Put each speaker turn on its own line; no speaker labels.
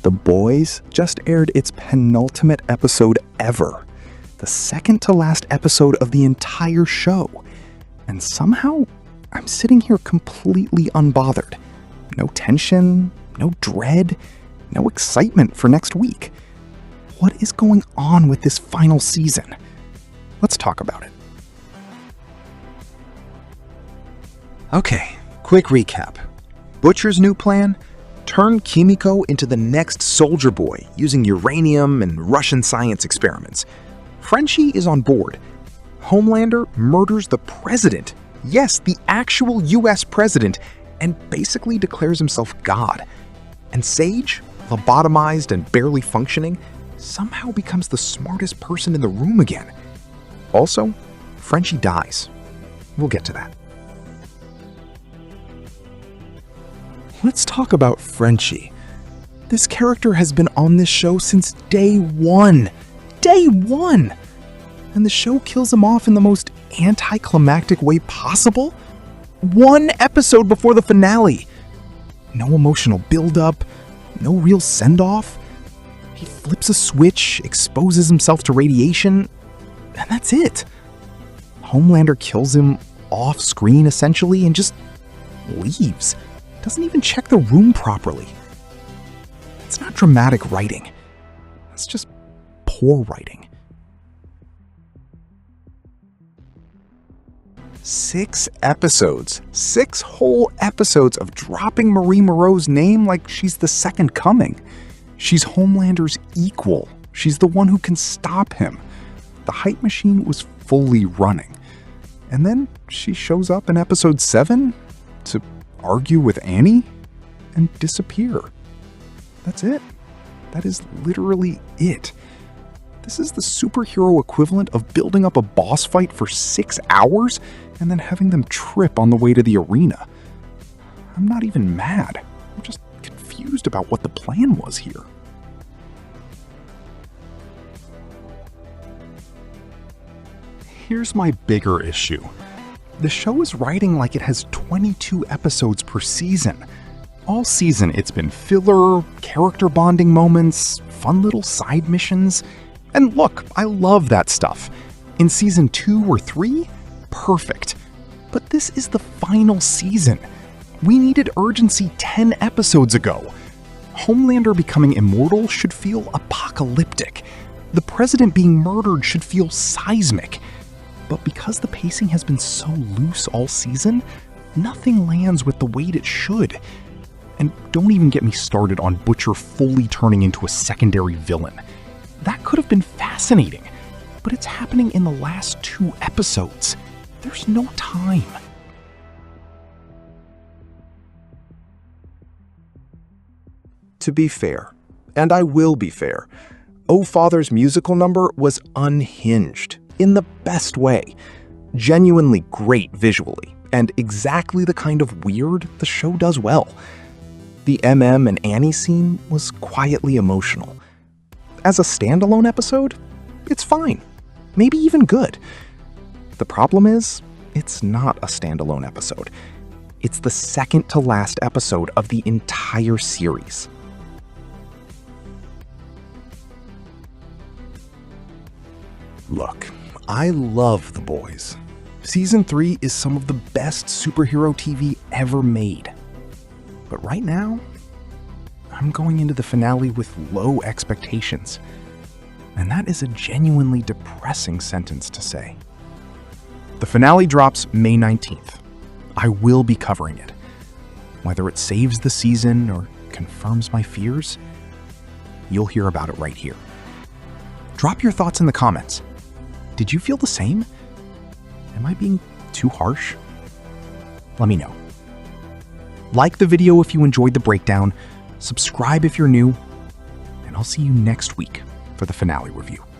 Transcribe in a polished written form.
The Boys just aired its penultimate episode ever, the second to last episode of the entire show. And somehow, I'm sitting here completely unbothered. No tension, no dread, no excitement for next week. What is going on with this final season? Let's talk about it. Okay, quick recap. Butcher's new plan? Turn Kimiko into the next soldier boy using uranium and Russian science experiments. Frenchie is on board. Homelander murders the president. Yes, the actual US president, and basically declares himself God. And Sage, lobotomized and barely functioning, somehow becomes the smartest person in the room again. Also, Frenchie dies. We'll get to that. Let's talk about Frenchie. This character has been on this show since day one. Day one! And the show kills him off in the most anticlimactic way possible? One episode before the finale. No emotional build-up, no real send-off. He flips a switch, exposes himself to radiation, and that's it. Homelander kills him off-screen, essentially, and just leaves. Doesn't even check the room properly. It's not dramatic writing. It's just poor writing. 6 episodes. 6 whole episodes of dropping Marie Moreau's name like she's the second coming. She's Homelander's equal. She's the one who can stop him. The hype machine was fully running. And then she shows up in episode 7 to argue with Annie and disappear. That's it. That is literally it. This is the superhero equivalent of building up a boss fight for 6 hours and then having them trip on the way to the arena. I'm not even mad. I'm just confused about what the plan was here. Here's my bigger issue. The show is writing like it has 22 episodes per season. All season, it's been filler, character bonding moments, fun little side missions. And look, I love that stuff. In season 2 or 3, perfect. But this is the final season. We needed urgency 10 episodes ago. Homelander becoming immortal should feel apocalyptic. The president being murdered should feel seismic. But because the pacing has been so loose all season, nothing lands with the weight it should. And don't even get me started on Butcher fully turning into a secondary villain. That could have been fascinating, but it's happening in the last 2 episodes. There's no time. To be fair, and I will be fair, Oh Father's musical number was unhinged. In the best way. Genuinely great visually, and exactly the kind of weird the show does well. The MM and Annie scene was quietly emotional. As a standalone episode, it's fine. Maybe even good. The problem is, it's not a standalone episode. It's the second to last episode of the entire series. Look, I love The Boys. Season 3 is some of the best superhero TV ever made. But right now, I'm going into the finale with low expectations. And that is a genuinely depressing sentence to say. The finale drops May 19th. I will be covering it. Whether it saves the season or confirms my fears, you'll hear about it right here. Drop your thoughts in the comments. Did you feel the same? Am I being too harsh? Let me know. Like the video if you enjoyed the breakdown, subscribe if you're new, and I'll see you next week for the finale review.